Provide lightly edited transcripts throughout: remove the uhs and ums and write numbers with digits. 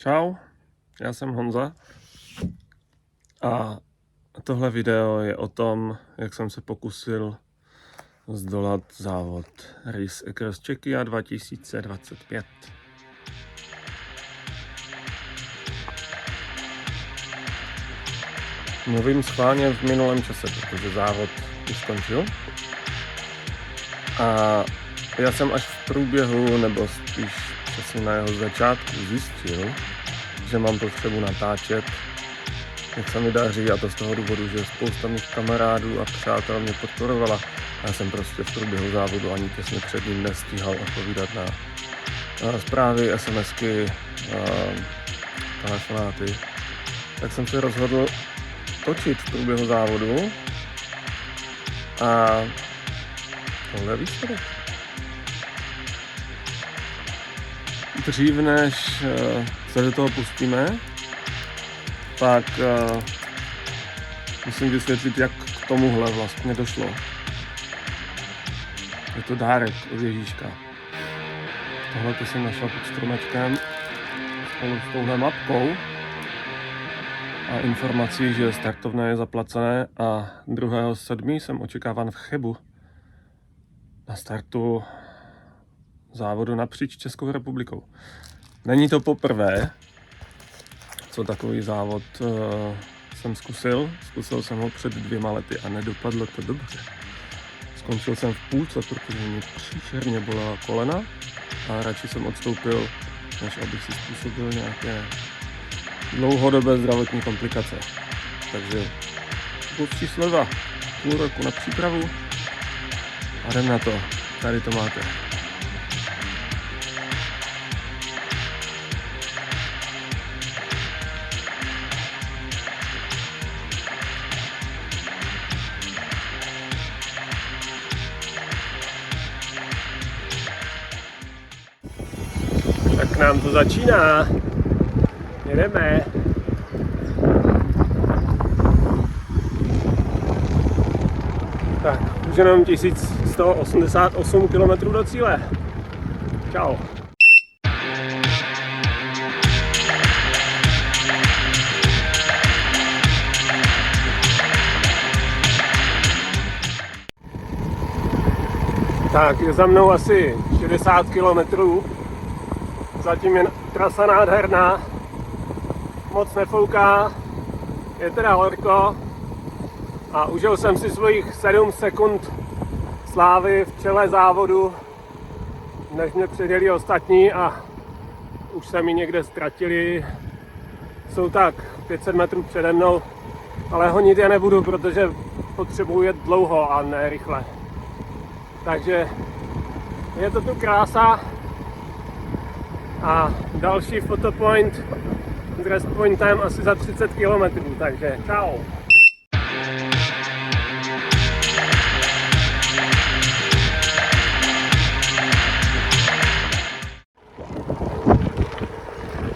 Čau, já jsem Honza a tohle video je o tom, jak jsem se pokusil zdolat závod Race Across Czechia 2025. Mluvím schválně v minulém čase, protože závod už skončil. A já jsem až v průběhu, nebo spíš přesně na jeho začátku zjistil, že mám potřebu natáčet, jak se mi daří, a to z toho důvodu, že spousta mých kamarádů a přátel mě podporovala. Já jsem prostě v průběhu závodu ani těsně před ním nestíhal odpovídat na zprávy, SMSky, telefonáty. Tak jsem se rozhodl točit v průběhu závodu a tohle je výsledek. Dřív než se do toho pustíme, tak musím vysvětlit, jak k tomuhle vlastně došlo. Je to dárek od Ježíška. Tohle to jsem našel pod stromečkem spolu s touhle mapkou a informací, že startovné je zaplacené a 2.7. jsem očekáván v Chebu na startu závodu napříč Českou republikou. Není to poprvé, co takový závod jsem zkusil. Zkusil jsem ho před 2 lety a nedopadlo to dobře. Skončil jsem v půlce, protože mě příšerně bolela kolena a radši jsem odstoupil, než abych si způsobil nějaké dlouhodobé zdravotní komplikace. Takže pokus číslo 2. Půl roku na přípravu a jdem na to. Tady to máte. Tak nám to začíná. Jedeme. Tak, už jenom 1188 km do cíle. Čau. Tak, je za mnou asi 60 km. Zatím je trasa nádherná, moc nefouká, je teda horko a užil jsem si svých 7 sekund slávy v čele závodu, než mě předjeli ostatní a už se mi někde ztratili. Jsou tak 500 metrů přede mnou, ale honit je nebudu, protože potřebuji jet dlouho a ne rychle. Takže je to tu krása. A další fotopoint s rest pointem asi za 30 km, takže čau.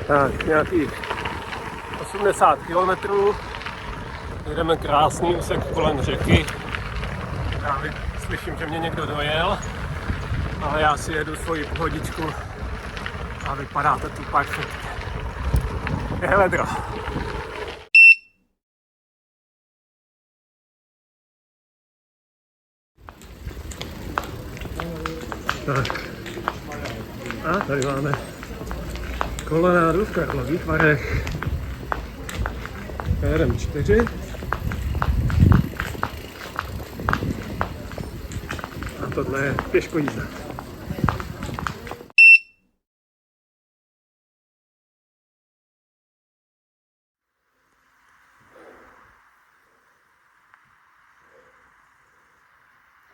Tak, nějakých 80 km, jedeme krásný úsek kolem řeky. Právě slyším, že mě někdo dojel, ale já si jedu svoji pohodičku. A vypadá to tu perfektně. Je vedro. Tak. A tady máme kolonádu v Karlových Varech. Jedeme 4. A tohle je pěškojízda.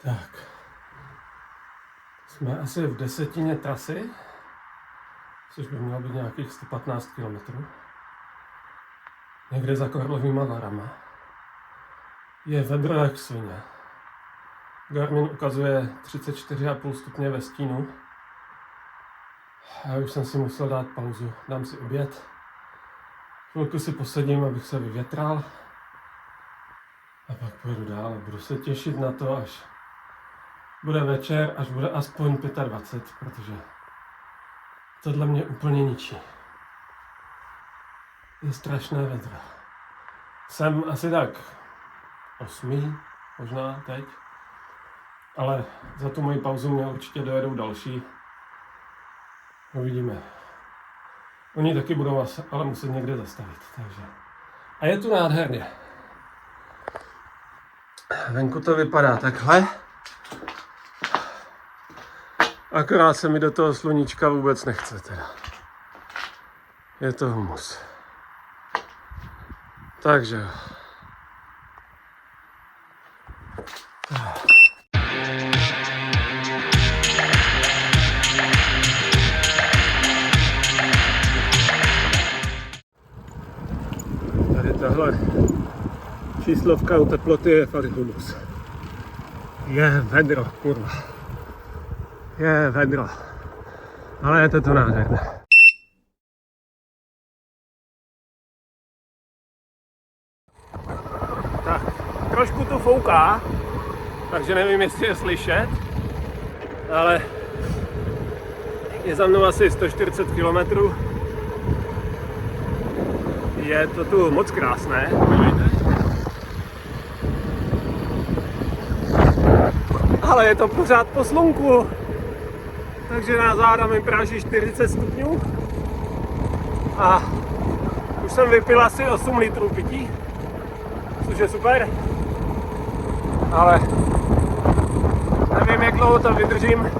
Tak, jsme asi v desetině trasy, což by mělo být nějakých 115 km. Někde za Karlovýma Varama. Je vedro jak svině. Garmin ukazuje 34,5 stupně ve stínu. Já už jsem si musel dát pauzu, dám si oběd. Chvilku si posedím, abych se vyvětral. A pak pojedu dál a budu se těšit na to, až bude večer, až bude aspoň 25, protože tohle mě úplně ničí. je strašné vedro. Jsem asi tak 8, možná teď, ale za tu moji pauzu mě určitě dojedou další. Uvidíme. Oni taky budou ale muset někde zastavit, takže. A je tu nádherně. Venku to vypadá takhle. Akorát se mi do toho sluníčka vůbec nechce teda. Je to humus. Takže jo. Tady tahle číslovka u teploty je fakt humus. Je vedro, kurva. Je vedro. Ale je to nádherné. Tak, trošku tu fouká, takže nevím, jestli je slyšet, ale je za mnou asi 140 km. Je to tu moc krásné. Ale je to pořád po slunku, takže na záda mi práží 40 stupňů a už jsem vypil asi 8 litrů pití, což je super, ale nevím, jak dlouho to vydržím.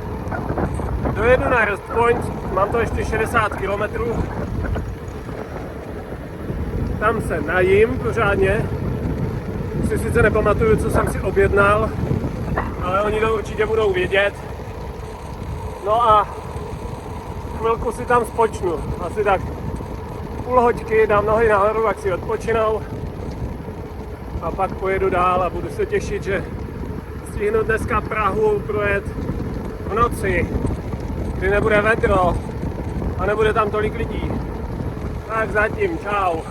Dojedu na Rest Point, mám to ještě 60 km, tam se najím pořádně, už si sice nepamatuju, co jsem si objednal, ale oni to určitě budou vědět. No a chvilku si tam spočnu, asi tak půl hoďky, dám nohy nahoru, jak si odpočinou a pak pojedu dál a budu se těšit, že stihnu dneska Prahu projet v noci, kdy nebude vedro a nebude tam tolik lidí. Tak zatím, čau.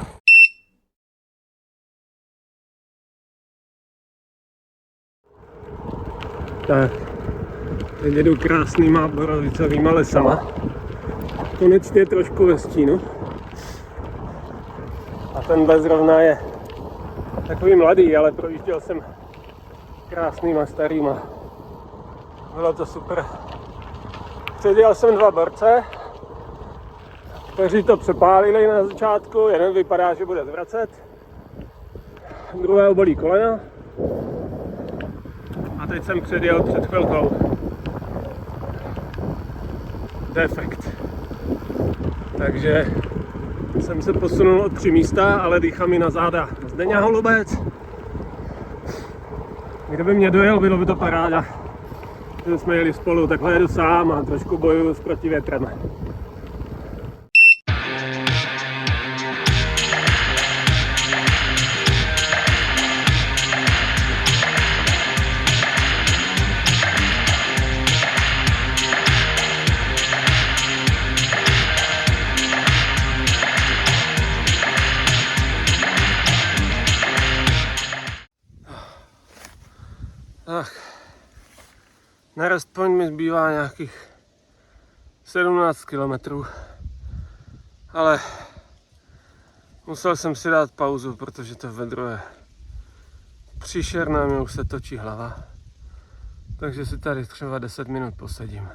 Tak, teď jedu krásnýma borovicovýma lesama. Konečně trošku ve stínu. A tenhle zrovna je takový mladý, ale projížděl jsem krásnýma starýma. Bylo to super. Předjel jsem 2 borce, kteří to přepálili na začátku. Jeden vypadá, že bude zvracet, druhého bolí kolena. A teď jsem předjel před chvilkou defekt. Takže jsem se posunul o 3 místa, ale dýchá mi na záda Zdeňa Holubec. Kdyby mě dojel, bylo by to paráda. Že jsme jeli spolu, takhle jedu sám a trošku bojuju s protivětrem. Tak, na Rest Point mi zbývá nějakých 17 km, ale musel jsem si dát pauzu, protože to vedro je příšerné, mi už se točí hlava, takže si tady třeba 10 minut posedím.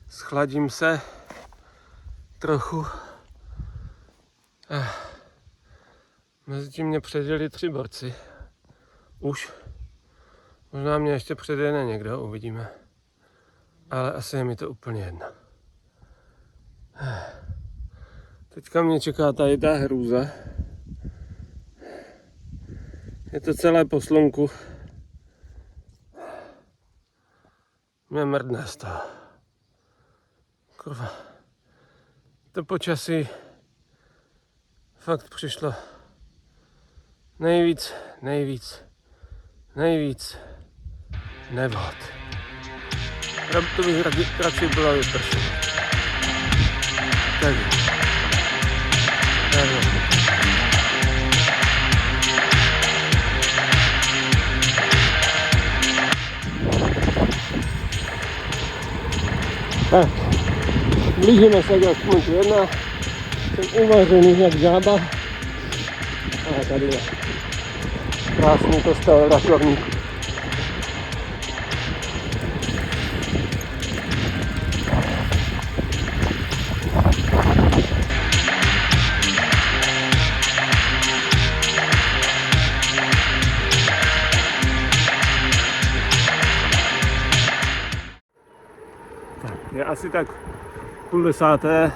Schladím se trochu. Mezitím mě předjeli 3 borci. Už. Možná mě ještě předjede někdo, uvidíme. Ale asi je mi to úplně jedno. Teďka mě čeká tady ta hrůza. Je to celé po slunku. Mě mrdne z toho. Kurva. To počasí fakt přišlo nejvíc nevhod. To bych radši byla vypršená. Takže. Tak, blížíme se k Rest Pointu 1. Jsem uvařený jak žába. A tady je krásný kostel Rakovník. Je asi tak 9:30,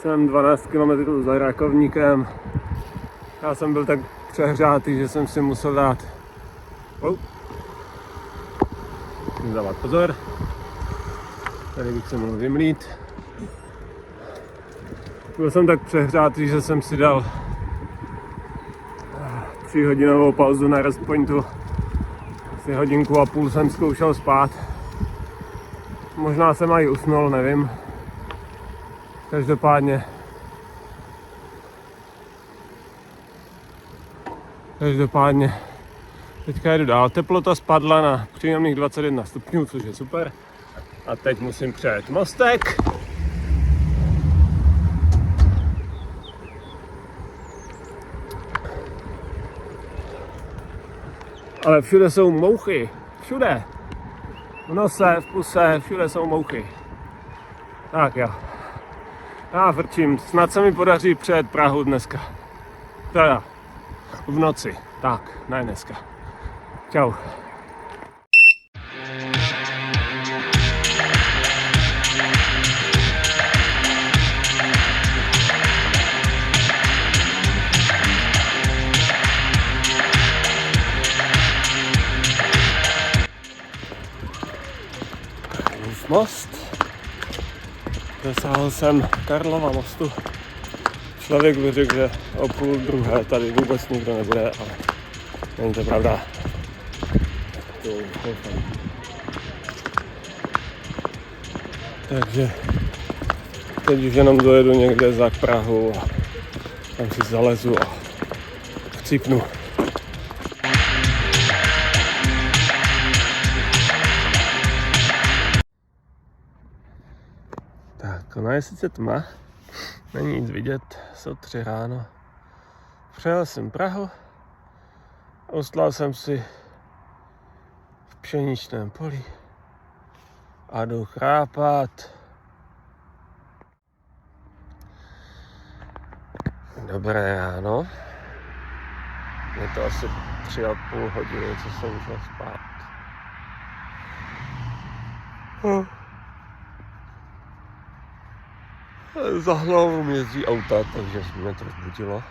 jsem 12 km za Rakovníkem. Já jsem byl tak přehřátý, že jsem si musel dát dávat pozor. Tady bych se mohl vymlít. Byl jsem tak přehřátý, že jsem si dal 3hodinovou pauzu na rest pointu. Asi 1,5 hodiny jsem zkoušel spát. Možná jsem i usnul, nevím. Každopádně teďka jedu dál. Teplota spadla na příjemných 21 stupňů, což je super. A teď musím přejet mostek. Ale všude jsou mouchy. Všude. V nose, v puse, všude jsou mouchy. Tak jo. Já vrčím. Snad se mi podaří přejet Prahu dneska. Teda. V noci. Tak, ne dneska. Čau. Most. Dosáhl jsem Karlova mostu. Člověk by řekl, že o 11:30 tady vůbec nikdo nebude, ale není to pravda. Takže teď už jenom dojedu někde za Prahu a tam si zalezu a chcípnu. Tak, ona je sice tma, není nic vidět, jsou 3 ráno. Přejel jsem Prahu, ustlal jsem si v pšeničném poli a jdu chrápat. Dobré ráno. Je to asi 3,5 hodiny, co jsem šel spát. Za hlavou mi jezdí auta, takže mě to vzbudilo.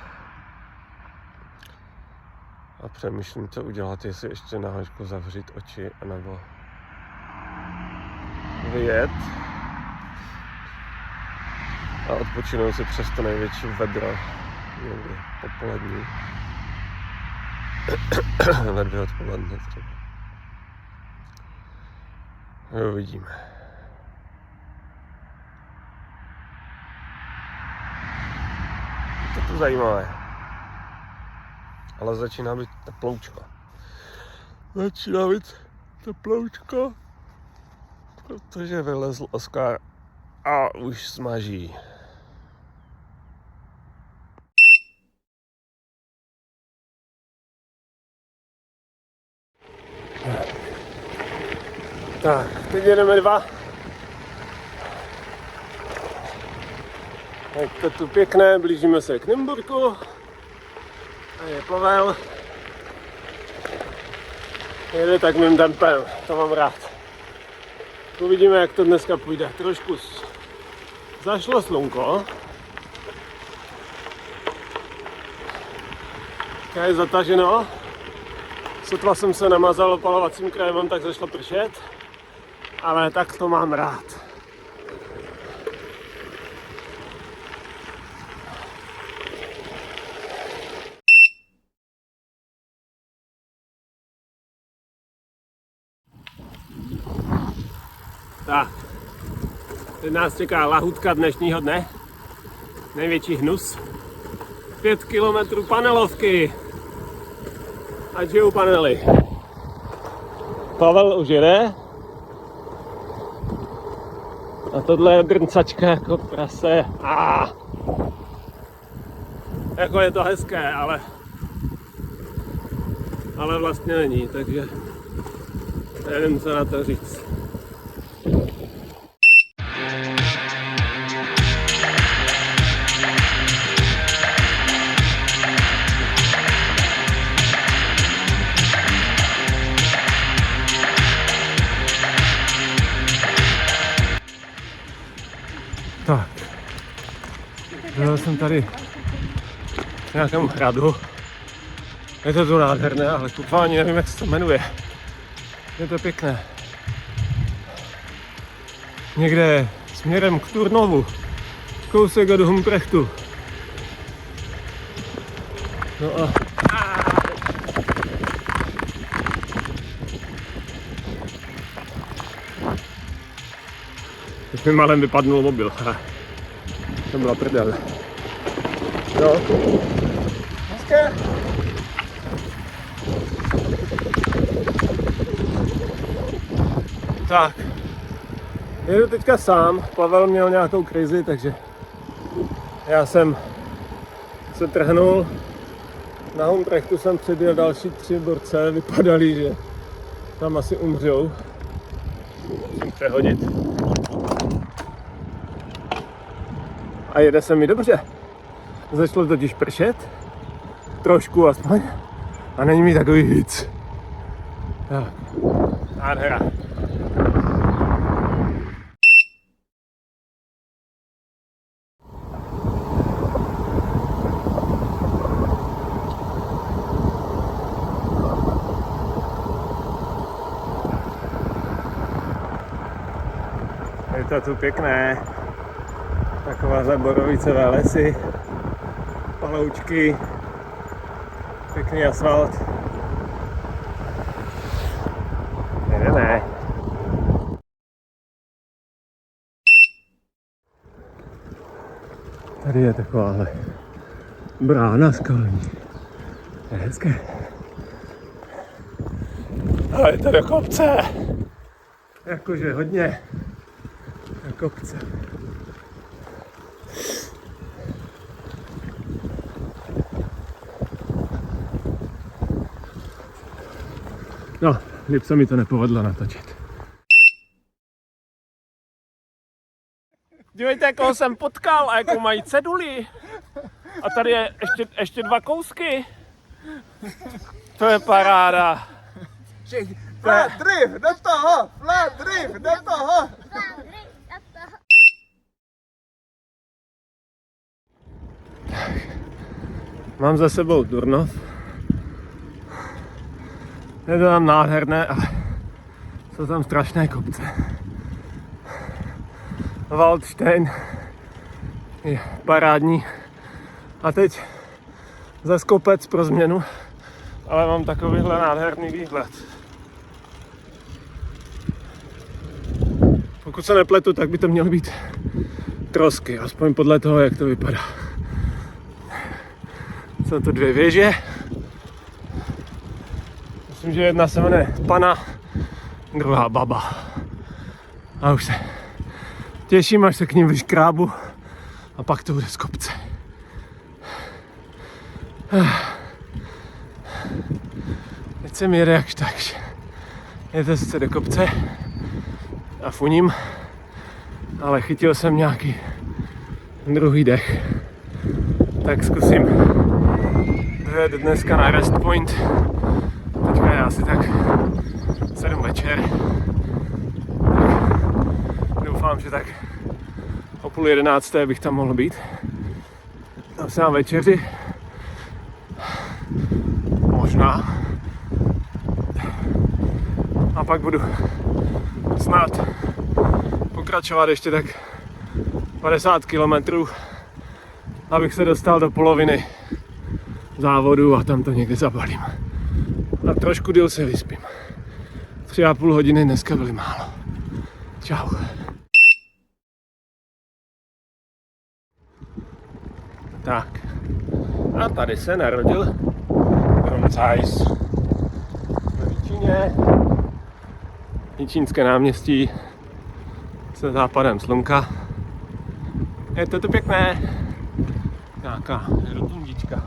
A přemýšlím, co udělat, jestli ještě na hoďku zavřít oči, anebo vyjet a odpočinout si přes to největší vedro někdy popolední. Ve 2 odpoledne třeba. Uvidíme. Je to zajímavé. Ale začíná být teploučko. Protože vylezl Oskar a už smaží. Tak, teď jedeme 2. Jak to tu pěkné, blížíme se k Nymburku. A je Pavel. Jede tak mým tempem, to mám rád. Uvidíme, jak to dneska půjde. Trošku zašlo slunko. Také je zataženo. Sotva jsem se namazal opalovacím krémem, tak zašlo pršet. Ale tak to mám rád. Tak, teď nás čeká lahutka dnešního dne, největší hnus, 5 kilometrů panelovky, ať žijou panely. Pavel už jede A tohle je drncačka jako prase. Jako je to hezké, ale vlastně není, takže nevím, co na to říct. Tak, byl jsem tady v nějakém hradu. Je to tu nádherné, ale kurva ani nevím, jak se to jmenuje. Je to pěkné. Někde směrem k Turnovu, kousek od Humprechtu. No a teď mi malem vypadnul mobil. To byla prdel. Jo. Hezké. Tak. Jedu teďka sám. Pavel měl nějakou krizi, takže já jsem se trhnul. Na Humprechtu jsem předjel další 3 borce. Vypadali, že tam asi umřou. Musím přehodit. A jede se mi dobře. Začalo totiž pršet, trošku aspoň, a není mi takový hic. Tak, nádhera. Je to tu pěkné. Taková borovicové lesy, paloučky, pěkný asfalt. Jedeme. Tady je takováhle brána skalní. Je hezké. Ale je to do kopce. Jakože hodně do kopce. No, líp se mi to nepovedlo natočit. Dívejte, koho jsem potkal a jakou mají ceduly. A tady je ještě 2 kousky. To je paráda. Flat drift, do toho! Flat drift, do toho! Mám za sebou Turnov. Je to tam nádherné, ale jsou tam strašné kopce. Waldstein je parádní. A teď zas kopec pro změnu, ale mám takovýhle nádherný výhled. Pokud se nepletu, tak by to mělo být trosky, aspoň podle toho, jak to vypadá. Jsou to 2 věže. Myslím, že jedna se jmenuje Pana, druhá Baba. A už se těším, až se k ním vyškrábu a pak to bude z kopce. Teď se mi jede jakž takž. Jede se do kopce a funím, ale chytil jsem nějaký druhý dech. Tak zkusím jet dneska na Rest Point. Teďka je asi tak 7 večer. Doufám, že tak o 10:30 bych tam mohl být. Tam se na večeři. Možná. A pak budu snad pokračovat ještě tak 50 kilometrů, abych se dostal do poloviny závodu a tam to někde zabalím. A trošku díl se vyspím. 3,5 hodiny dneska byly málo. Čau. Tak. A tady se narodil Gromzajs. Ve Výčině. Jičínské náměstí se západem slunka. Je to tu pěkné. Nějaká rotundička.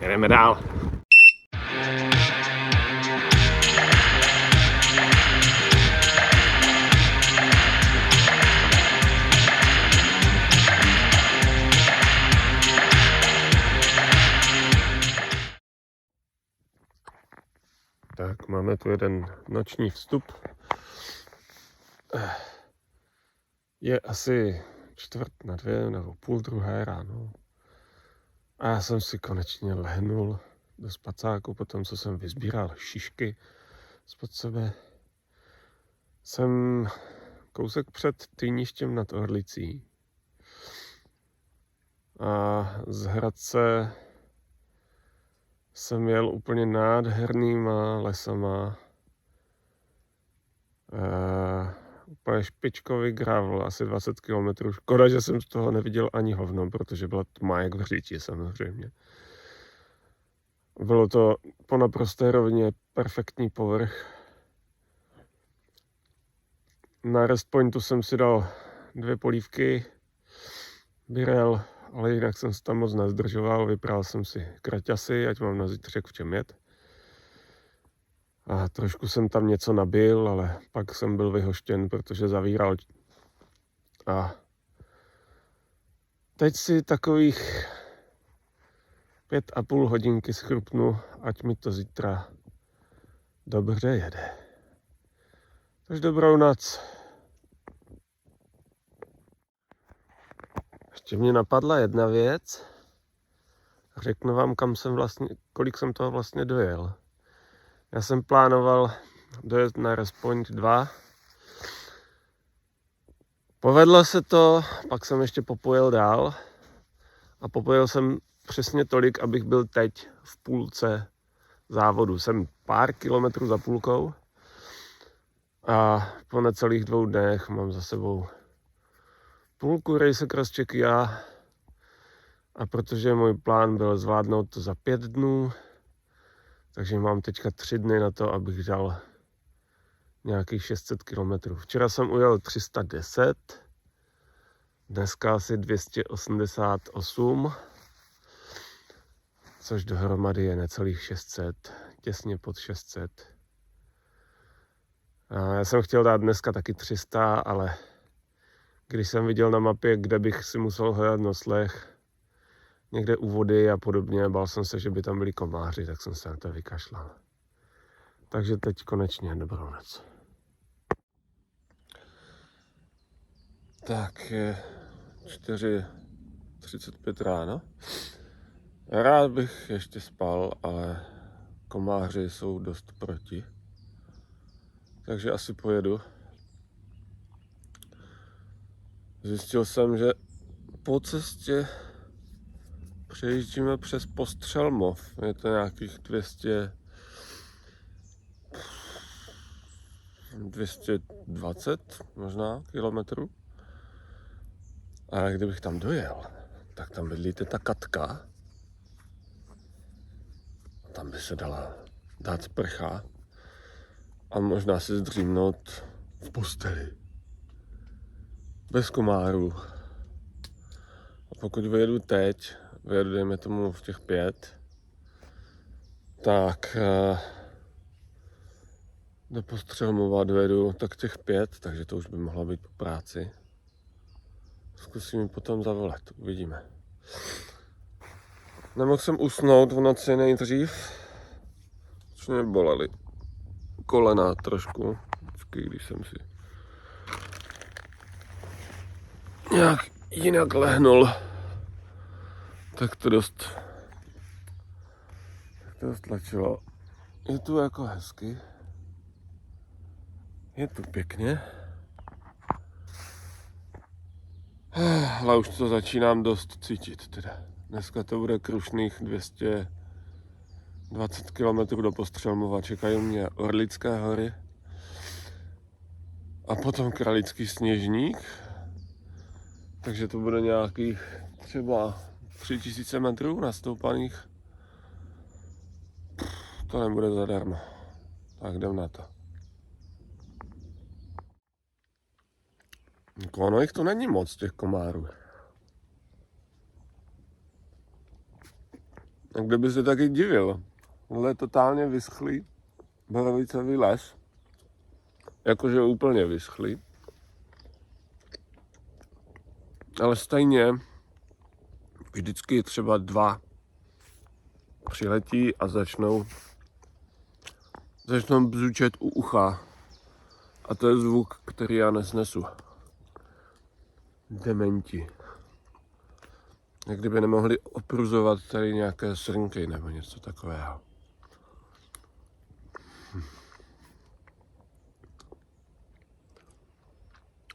Jedeme dál. Tak, máme tu jeden noční vstup. Je asi 1:45 nebo 1:30 ráno. A já jsem si konečně lehnul do spacáku, potom co jsem vysbíral šišky spod sebe. Jsem kousek před Týništěm nad Orlicí. A z Hradce jsem jel úplně nádhernýma lesama. Úplně špičkový gravel, asi 20 km. Škoda, že jsem z toho neviděl ani hovno, protože byla tma jak v řiči samozřejmě. Bylo to po naprosté rovině perfektní povrch. Na rest pointu jsem si dal 2 polívky, birel, ale jinak jsem se tam moc nezdržoval. Vypral jsem si kraťasy, ať mám na zítřek v čem jet. A trošku jsem tam něco nabil, ale pak jsem byl vyhoštěn, protože zavíral. A teď si takových 5,5 hodinky schrupnu, ať mi to zítra dobře jede. Takže dobrou noc. Ještě mě napadla jedna věc. Řeknu vám, kolik jsem toho vlastně dojel. Já jsem plánoval dojet na Rest Point 2. Povedlo se to, pak jsem ještě popojel dál. A popojel jsem přesně tolik, abych byl teď v půlce závodu. Jsem pár kilometrů za půlkou. A po necelých 2 dnech mám za sebou půlku Race Across Czechia. A protože můj plán byl zvládnout to za 5 dnů, takže mám teďka 3 dny na to, abych dal nějakých 600 km. Včera jsem ujel 310, dneska asi 288, což dohromady je necelých 600, těsně pod 600. A já jsem chtěl dát dneska taky 300, ale když jsem viděl na mapě, kde bych si musel hledat nosleh, někde u vody a podobně, bál jsem se, že by tam byli komáři, tak jsem se na to vykašlal. Takže teď konečně dobrou noc. Tak je 4:35 ráno. Rád bych ještě spal, ale komáři jsou dost proti. Takže asi pojedu. Zjistil jsem, že po cestě přejíždíme přes Postřelmov. Je to nějakých 220 možná kilometrů. A kdybych tam dojel, tak tam bydlí ta Katka. Tam by se dala dát sprcha a možná si zdřímnout v posteli. Bez komárů. A pokud vyjedu teď, dejme tomu v těch 5, tak do Postřelmova dojedu tak těch 5, takže to už by mohla být po práci. Zkusím ji potom zavolat, uvidíme. Nemohl jsem usnout v noci nejdřív, což mě bolely kolena trošku, když jsem si nějak jinak lehnul, tak to dost tlačilo. Je tu jako hezky, je tu pěkně, ale už to začínám dost cítit teda. Dneska to bude krušných 220 km do Postřelmova, čekají mě Orlické hory a potom Kralický Sněžník, takže to bude nějakých třeba 3000 metrů nastoupaných. To nebude zadarmo, tak jdem na to. Jako ono jich to není moc, těch komárů. A kdyby se taky divil, tohle je totálně vyschlý borovicový les. Jakože úplně vyschlý. Ale stejně vždycky třeba 2 přiletí a začnou bzučet u ucha. A to je zvuk, který já nesnesu. Dementi. Jak kdyby nemohli opruzovat tady nějaké srnky nebo něco takového.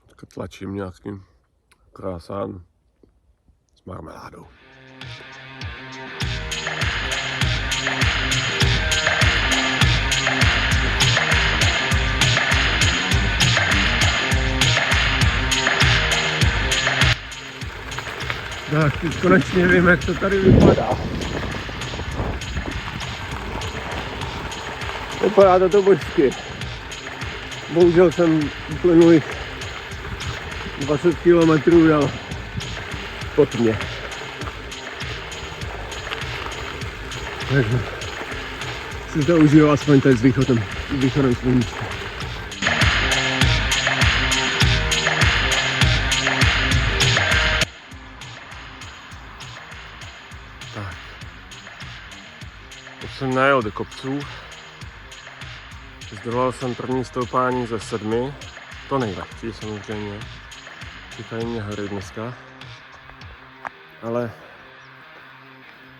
Tak tlačím nějaký krásán s marmeládou. Tak, teď konečně vím, jak to tady vypadá. Vypadá to božsky. Bohužel jsem uplynulých 20 km jel pod mě. Takže si to užiju aspoň teď s východem sluníčka. Tak. Už jsem najel do kopců. Zdolal jsem první stoupání ze 7. To nejlehčí samozřejmě. Čekají mě hory dneska. Ale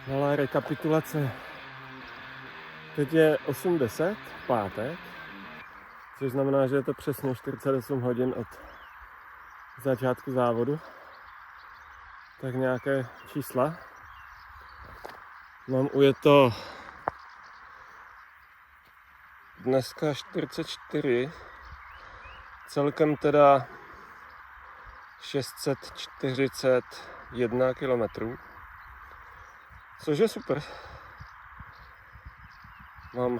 malá rekapitulace. Teď je 8:10 v pátek, což znamená, že je to přesně 48 hodin od začátku závodu. Tak nějaké čísla. Mám ujeto dneska 44, celkem teda 641 km, což je super. Mám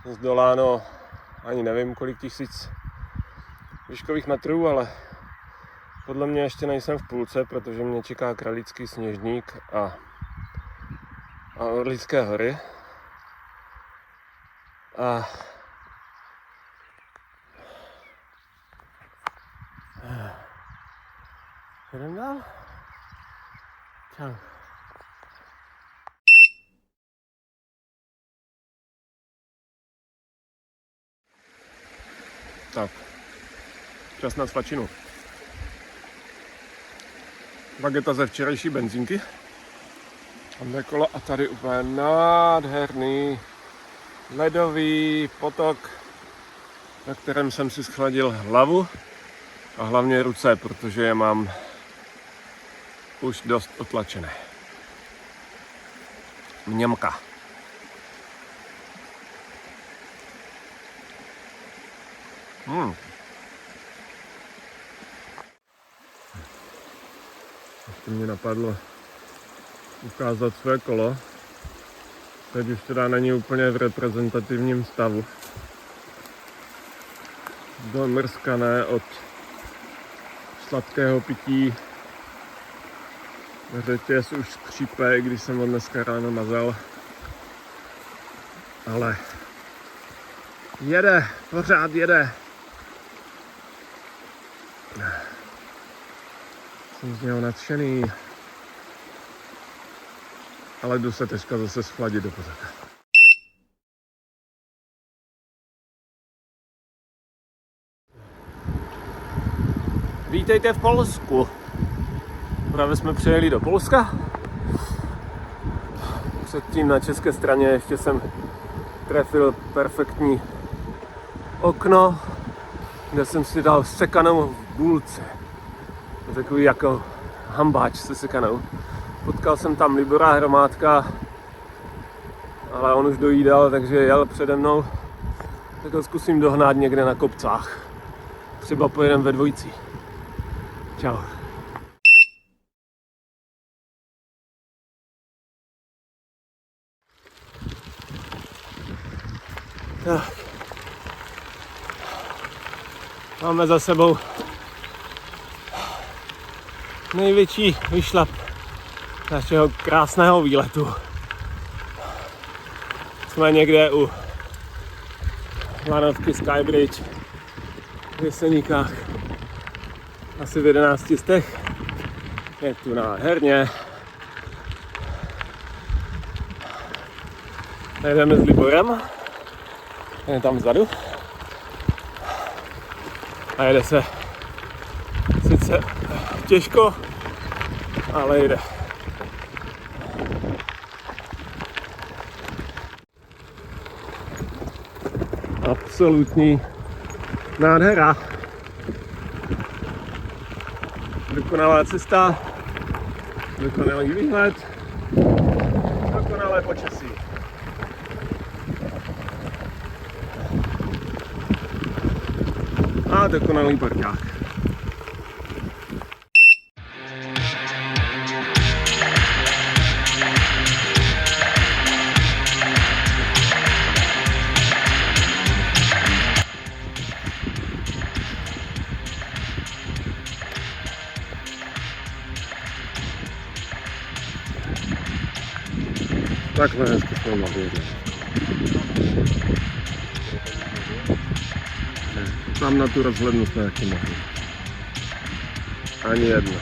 zdoláno ani nevím kolik tisíc výškových metrů, ale podle mě ještě nejsem v půlce, protože mě čeká Kralický Sněžník a Orlické hory. A jdem dál. Čau. Tak, čas na svačinu. Bageta ze včerejší benzínky. Tamhle kolo a tady úplně nádherný ledový potok, na kterém jsem si schladil hlavu a hlavně ruce, protože je mám už dost otlačené. Mňamka. Ještě mě napadlo ukázat své kolo. Teď už teda není úplně v reprezentativním stavu. Domrskané od sladkého pití. Řetěz už skřípe, když jsem ho dneska ráno mazal. Ale jede, pořád jede. Jsem z něho nadšený. Ale jdu se teďka zase schladit do potoka. Vítejte v Polsku. Právě jsme přijeli do Polska. Předtím na české straně ještě jsem trefil perfektní okno, kde jsem si dal sekanou v bulce. Takový jako hambáč se sekanou. Potkal jsem tam Libora Hromádka, ale on už dojídal, takže jel přede mnou. Tak ho zkusím dohnat někde na kopcách. Třeba pojedeme ve dvojici. Čau. Tak. Máme za sebou největší vyšlap našeho krásného výletu. Jsme někde u lanovky Skybridge v Jeseníkách. Asi v 11 stech. Je tu nádherně. Jdeme s Liborem. Je tam vzadu. A jede se sice těžko, ale jde. Absolutní nádhera. Dokonalá cesta, dokonalý výhled, dokonalé počasí. A dokonalý parkák. Takhle hezky jsme na vědě. Tam na tu rozhlednu jsme taky mohli. Ani jedno.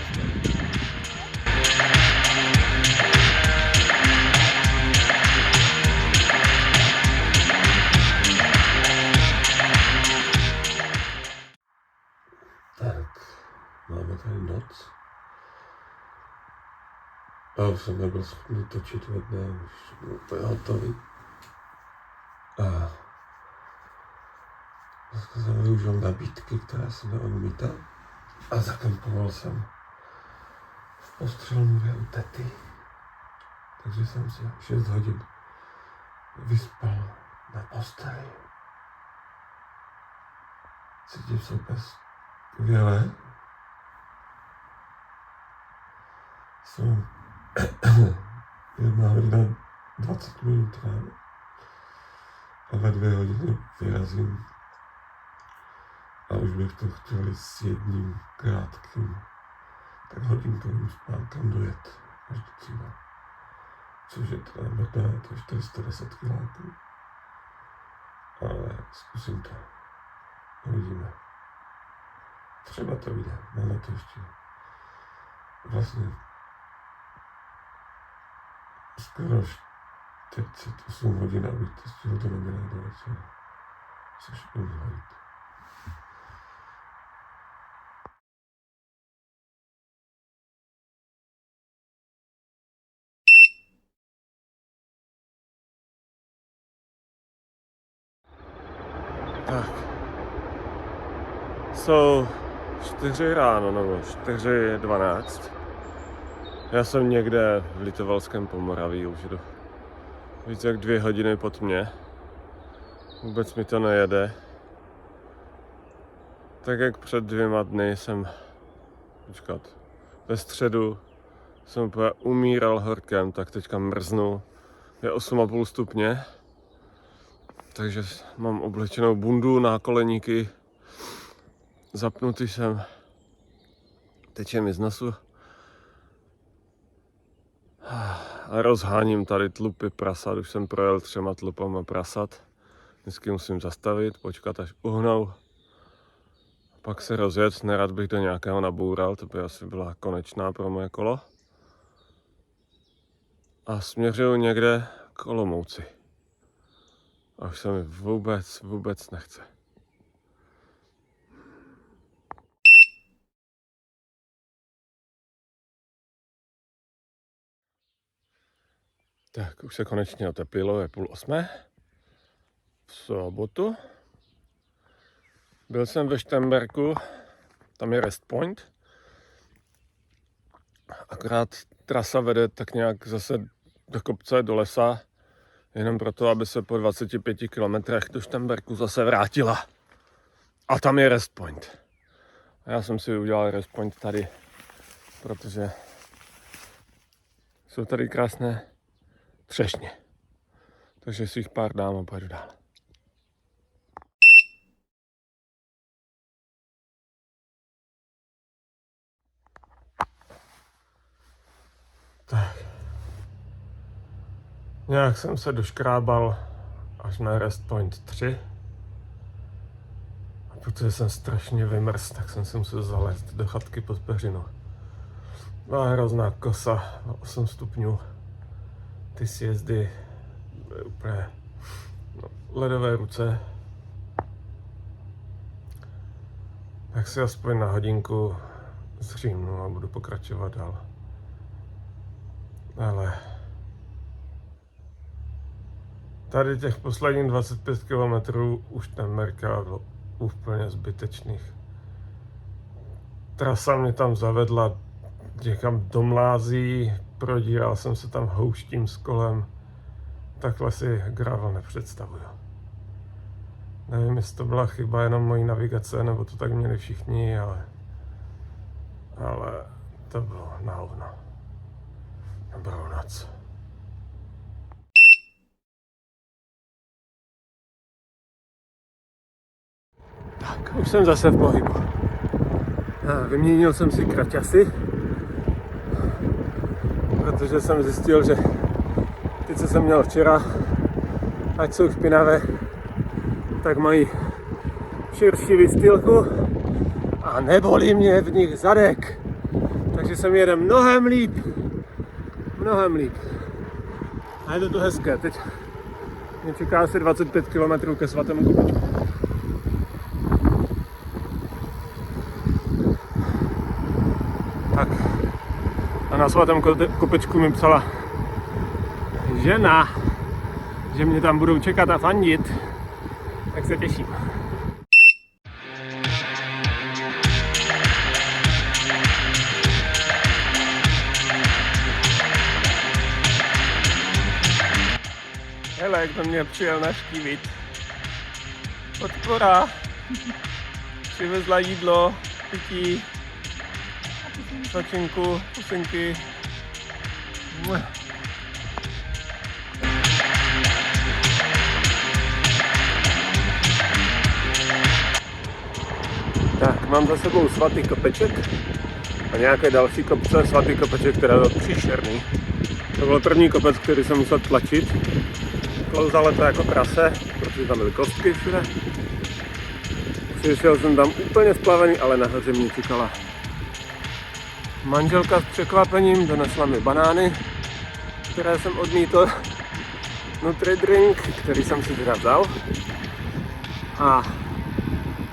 Tak, máme tady noc. A už jsem nebyl schopný točit ve dne, už byl úplně hotový. A dneska jsem využil nabídky, které jsem neodmítal. A zakampoval jsem v Postřelmově u tety. Takže jsem se 6 hodin vyspal na posteli. Cítím se bez skvěle. Jsem 1 hodina 20 minut ráno a ve 2 hodiny vyrazím a už bych to chtěl s jedním krátkým, tak hodinkovým spánkem dojet až do cíle. Což je teda nutné, to je 410 km. Ale zkusím to. Uvidíme. Třeba to vyjde, máme to ještě vlastně skoro 48 hodin, abych to stihl do neděle do večera. Což umí hodit. Tak. Jsou 4 ráno, nebo 4:12. Já jsem někde v Litovalském Pomoraví, už jdu víc jak 2 hodiny pod mě. Vůbec mi to nejede. Tak jak před 2 dny jsem, ve středu jsem úplně umíral horkem, tak teďka mrznu. Je 8,5 stupně. Takže mám oblečenou bundu, nákoleníky, zapnutý jsem, teče mi z nosu a rozháním tady tlupy prasat, už jsem projel 3 tlupama prasat, vždycky musím zastavit, počkat až uhnou, pak se rozjet, nerad bych do nějakého naboural, to by asi byla konečná pro moje kolo a směřuju někde k Olomouci. A už se mi vůbec nechce. Tak, už se konečně oteplilo, je 7:30. V sobotu. Byl jsem ve Štemberku, tam je Rest Point. Akorát trasa vede tak nějak zase do kopce, do lesa. Jenom proto, aby se po 25 kilometrech do Štemberku zase vrátila. A tam je Rest Point. A já jsem si udělal Rest Point tady, protože jsou tady krásné třešně. Takže si jich pár dám a pojedu dál. Tak. Nějak jsem se doškrábal až na Rest Point 3. A protože jsem strašně vymrz, tak jsem si musel zalézt do chatky pod peřinu. Byla hrozná kosa, 8 stupňů. Ty sjezdy byly úplně ledové ruce. Tak si aspoň na hodinku zřímnu a budu pokračovat dál. Ale tady těch posledních 25 kilometrů už ten Merkel byl úplně zbytečných. Trasa mě tam zavedla někam do mlází, prodíral jsem se tam houštím s kolem. Takhle si gravel nepředstavuju. Nevím, jestli to byla chyba jenom mojí navigace, nebo to tak měli všichni, ale to bylo na hovno. Dobrou noc. Tak, už jsem zase v pohybu. Vyměnil jsem si kraťasy, protože jsem zjistil, že ty, co jsem měl včera, ať jsou špinavé, tak mají širší vystýlku a nebolí mě v nich zadek. Takže se mi jede mnohem líp. Mnohem líp. A je to tu hezké. Teď mě čeká asi 25 km ke Svatému Kopečku. Tak. A na Svatém Kopečku mi psala žena, že mě tam budou čekat a fandit. Tak se těším. Hele, jak to mě přijel navštívit. Podpora. Přivezla jídlo, pití, sačinku, pusinky. Tak, mám za sebou Svatý Kopeček a nějaké další kopce. Svatý Kopeček, který byl příšerný. To byl první kopec, který jsem musel tlačit. Klouzalo to jako prase, protože tam byly kostky všude. Přišel jsem tam úplně splavený, ale nahoře mě čekala manželka s překvapením, donesla mi banány, které jsem odmítl. Nutri-drink, který jsem si teda vzal. A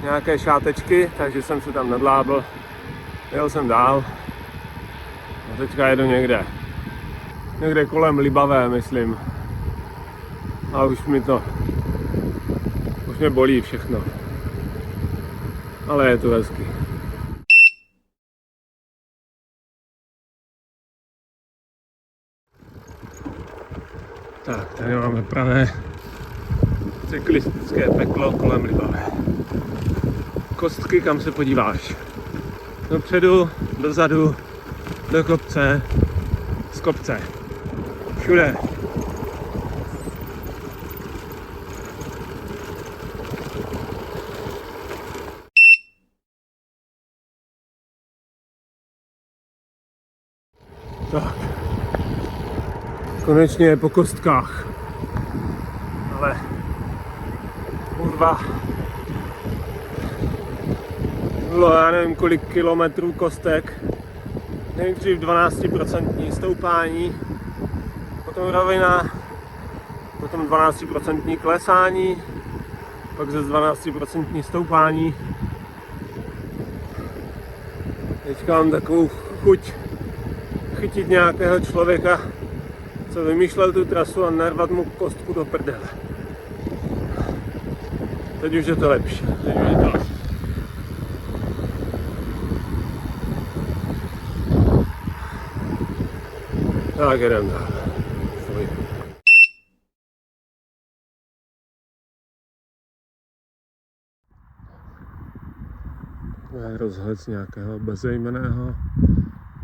nějaké šátečky, takže jsem se tam nadlábl. Jel jsem dál. A teďka jedu někde kolem Libavé, myslím. A už mě bolí všechno. Ale je to hezky. Tak, tady máme pravé cyklistické peklo kolem Libavé. Kostky, kam se podíváš. Dopředu, dozadu, do kopce, z kopce. Všude. Tak. Konečně je po kostkách. Ale kurva. Bylo já nevím kolik kilometrů kostek. Nejdřív 12% stoupání, potom rovina, potom 12% klesání, pak ze 12% stoupání. Teďka mám takovou chuť chytit nějakého člověka, co vymýšlel tu trasu a narvat mu kostku do prdele. Teď už je to lepší. Tak jdem dál. Je rozhled nějakého bezejmenného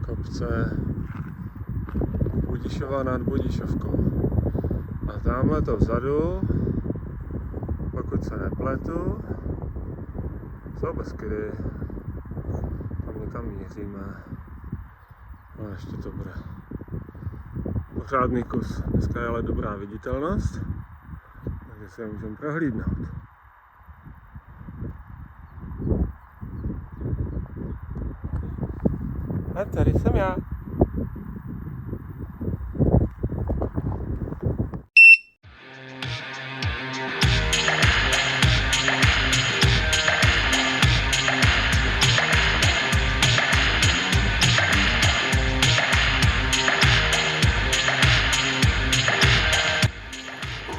kopce Budišova nad Budišovkou. A tamhle to vzadu, pokud se nepletu, jsou Beskydy. Tam někam míříme. A ještě to bude pořádný kus. Dneska je ale dobrá viditelnost, takže se můžeme prohlídnout. A tady jsem já.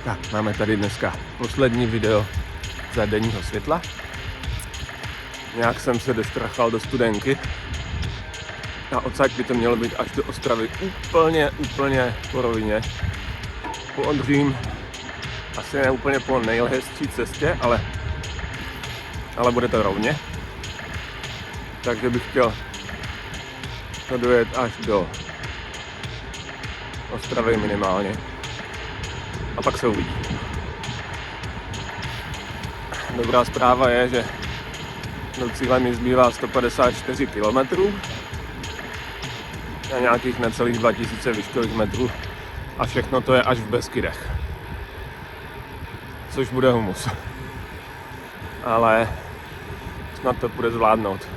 Tak, máme tady dneska poslední video za denního světla. Nějak jsem se dostrachal do Studenky. A odsaď by to mělo být až do Ostravy úplně po rovině. Po Ondřím. Asi ne úplně po nejlehčí cestě, ale bude to rovně. Takže bych chtěl to dojet až do Ostravy minimálně. A pak se uvidí. Dobrá zpráva je, že do cíle mi zbývá 154 km a nějakých necelých 2000 výškových metrů a všechno to je až v Beskydech. Což bude humus. Ale snad to bude zvládnout.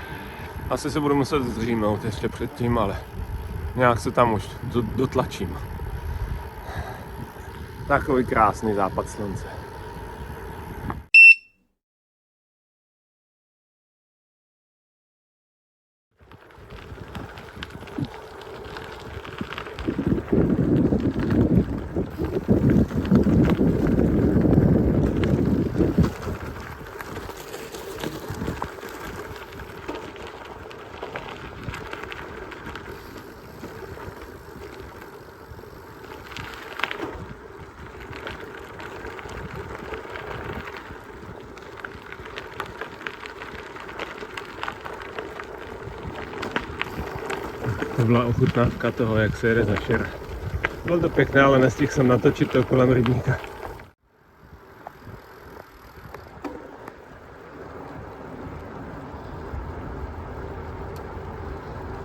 Asi se budu muset zřímnout ještě předtím, ale nějak se tam už dotlačím. Takový krásný západ slunce. To byla ochutnávka toho, jak se jede za šer. Bylo to pěkné, ale nestihl jsem natočit to kolem rybníka.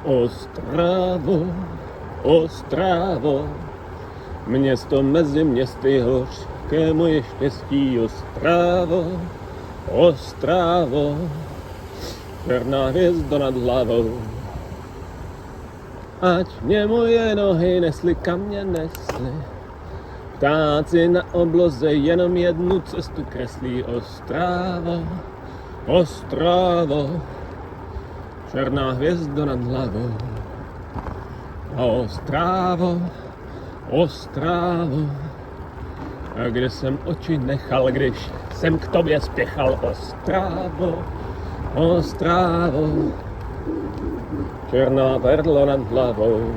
Ostravo, Ostravo, město mezi městy hoř, ke moje štěstí Ostravo, Ostravo, černá hvězda nad hlavou. Ať mě moje nohy nesly, kam mě nesly. Ptáci na obloze jenom jednu cestu kreslí. Ostravo, Ostravo, černá hvězda nad hlavou. Ostravo, Ostravo, a kde jsem oči nechal, když jsem k tobě spěchal. Ostravo, Ostravo, černá perla nad hlavou.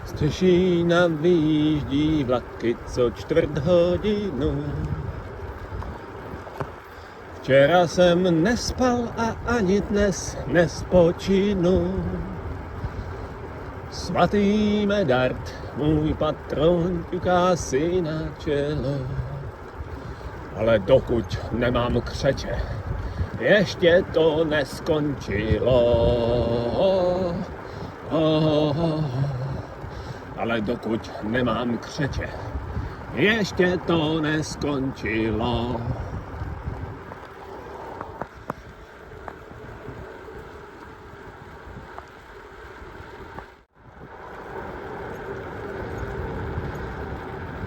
Z Těšína vyjíždí vlaky co 1/4 hodinu. Včera jsem nespal a ani dnes nespočinu. Svatý Medard, můj patron, ťuká si na čelo. Ale dokud nemám křeče, ještě to neskončilo. Ale dokud nemám křeče, ještě to neskončilo.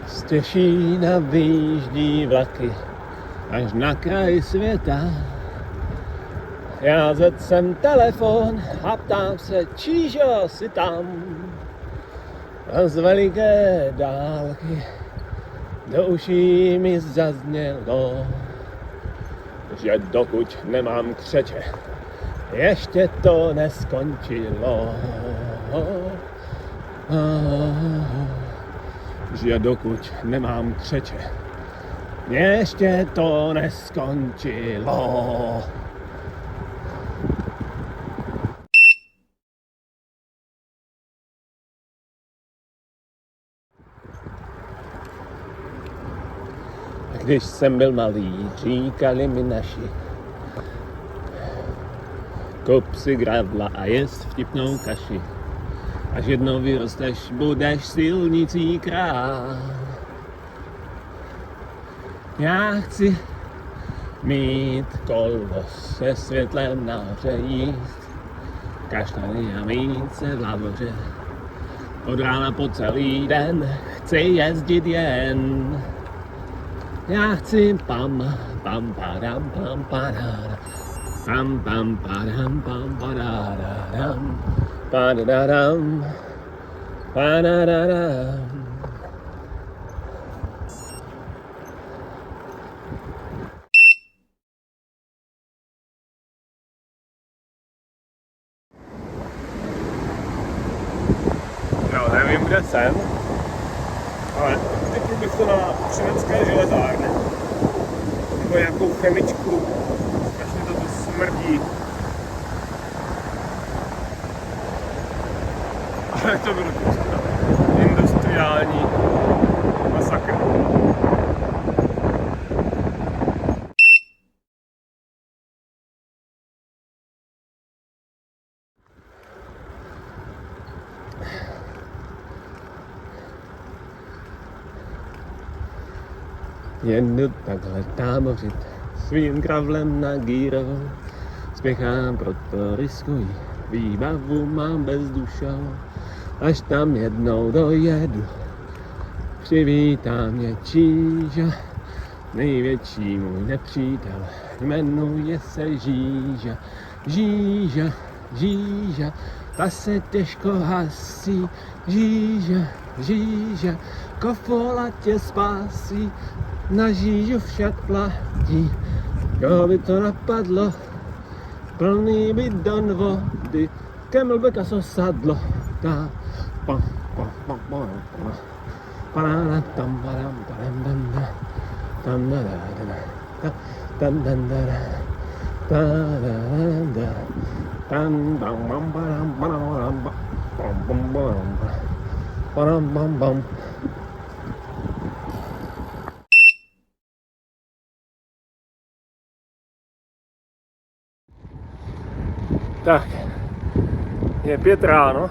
Z Těšína vyjíždí vlaky až na kraj světa. Já jsem telefon a ptám se, čížo si tam. A z veliké dálky do uší mi zaznělo, že dokud nemám křeče, ještě to neskončilo. že dokud nemám křeče, ještě to neskončilo. Když jsem byl malý, říkali mi naši, kop si gravla a jest vtipnou kaši. Až jednou vyrosteš, budeš silnicí král. Já chci mít kolo se světlem nahoře jíst, kaštany a mít se v lavoře. Od rána po celý den chci jezdit jen. Já chci pam, pam, padam, pam, padam, pam, pam, padam, pam, padam, padam, padam. Jo, nevím, kde jsem, ale typl bych to na Třinecké železárny. Nebo nějakou chemičku, až mi to tu smrdí. Ale to bylo prostě industriální masakr. Jedu takhle tábořit svým kravlem na gírovou. Spěchám, proto riskuji, výbavu mám bezdušnou. Až tam jednou dojedu, přivítá mě Číža, největší můj nepřítel, jmenuje se Žíža. Žíža, Žíža, ta se těžko hasí. Žíža, Žíža, kofola tě spásí. Na Žížu však platí, koho by to napadlo, plný bidon vody, Camelback a sosadlo. Ta, pa, pa, pa, pa, pa, pa, tam, tam, tam, tam, tam, tam, tam, tam. Tak, je 5 ráno,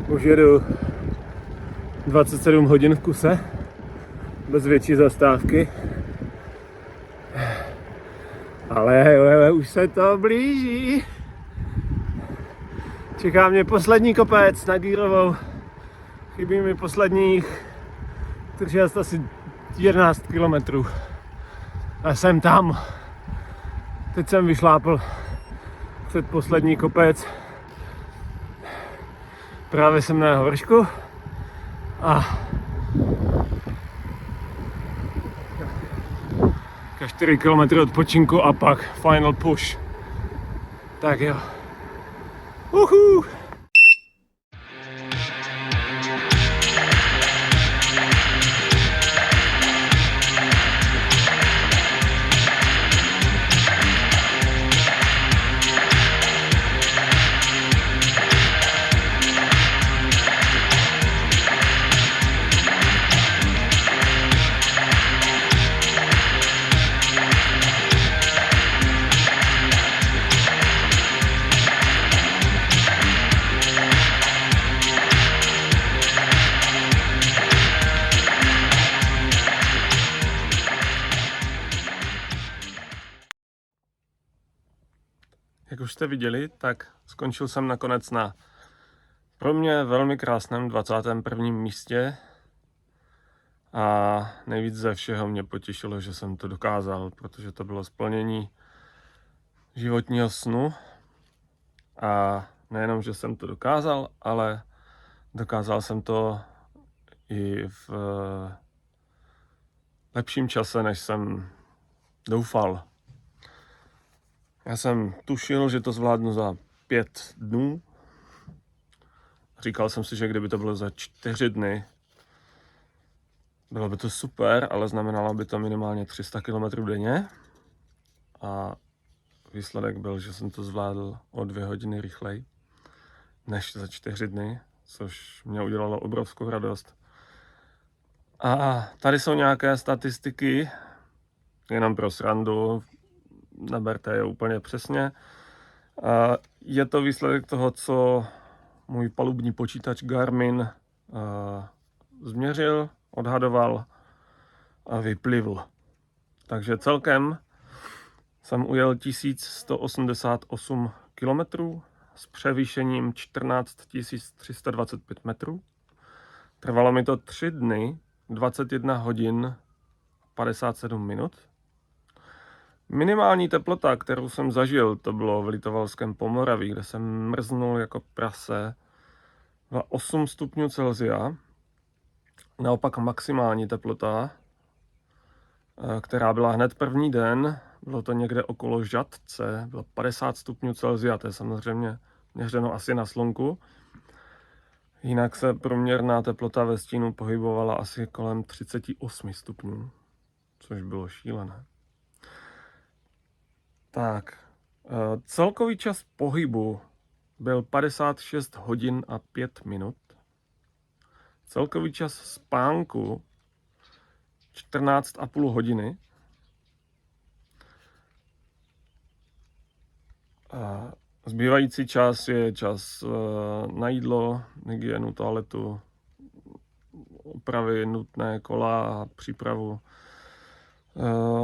už jedu 27 hodin v kuse, bez větší zastávky, ale už se to blíží. Čeká mě poslední kopec na Gírovou, chybí mi posledních 3 asi 11 kilometrů a jsem tam. Teď jsem vyšlápl předposlední kopec, právě jsem na jeho vršku a 4 kilometry odpočinku a pak final push. Tak jo. Uhu. Jak už jste viděli, tak skončil jsem nakonec na pro mě velmi krásném 21. místě a nejvíc ze všeho mě potěšilo, že jsem to dokázal, protože to bylo splnění životního snu a nejenom, že jsem to dokázal, ale dokázal jsem to i v lepším čase, než jsem doufal. Já jsem tušil, že to zvládnu za 5 dnů. Říkal jsem si, že kdyby to bylo za 4 dny, Bylo by to super, ale znamenalo by to minimálně 300 km denně. A výsledek byl, že jsem to zvládl o 2 hodiny rychleji než za 4 dny, což mě udělalo obrovskou radost. A tady jsou nějaké statistiky, jenom pro srandu, neberte je úplně přesně. Je to výsledek toho, co můj palubní počítač Garmin změřil, odhadoval a vyplivl. Takže celkem jsem ujel 1188 km s převýšením 14 325 metrů. Trvalo mi to 3 dny, 21 hodin, 57 minut. Minimální teplota, kterou jsem zažil, to bylo v Litovalském Pomoraví, kde jsem mrznul jako prase, byla 8 stupňů Celsia. Naopak maximální teplota, která byla hned první den, bylo to někde okolo Žatce, bylo 50 stupňů Celsia, to je samozřejmě měřeno asi na slunku. Jinak se průměrná teplota ve stínu pohybovala asi kolem 38 stupňů, což bylo šílené. Tak, celkový čas pohybu byl 56 hodin a 5 minut. Celkový čas spánku 14,5 hodiny. A zbývající čas je čas na jídlo, hygienu, toaletu, opravy nutné kola a přípravu.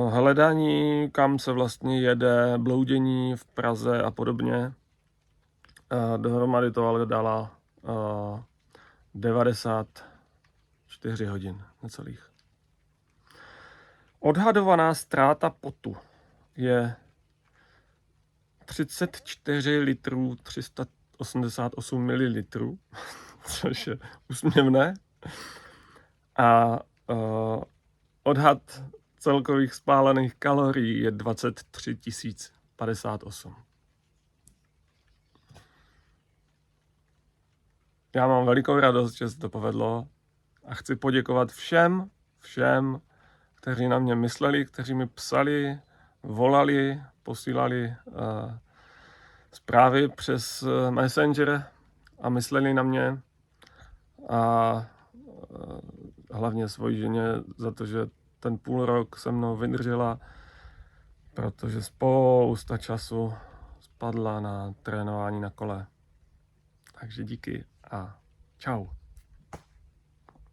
Hledání, kam se vlastně jede, bloudění v Praze a podobně. Dohromady to ale dala 94 hodin necelých. Odhadovaná ztráta potu je 34 litrů 388 ml, což je úsměvné. A odhad celkových spálených kalorií je 23 058. Já mám velikou radost, že se to povedlo a chci poděkovat všem, kteří na mě mysleli, kteří mi psali, volali, posílali zprávy přes Messenger a mysleli na mě a hlavně svojí ženě za to, že ten půl rok se mnou vydržela, protože spousta času spadla na trénování na kole. Takže díky a čau.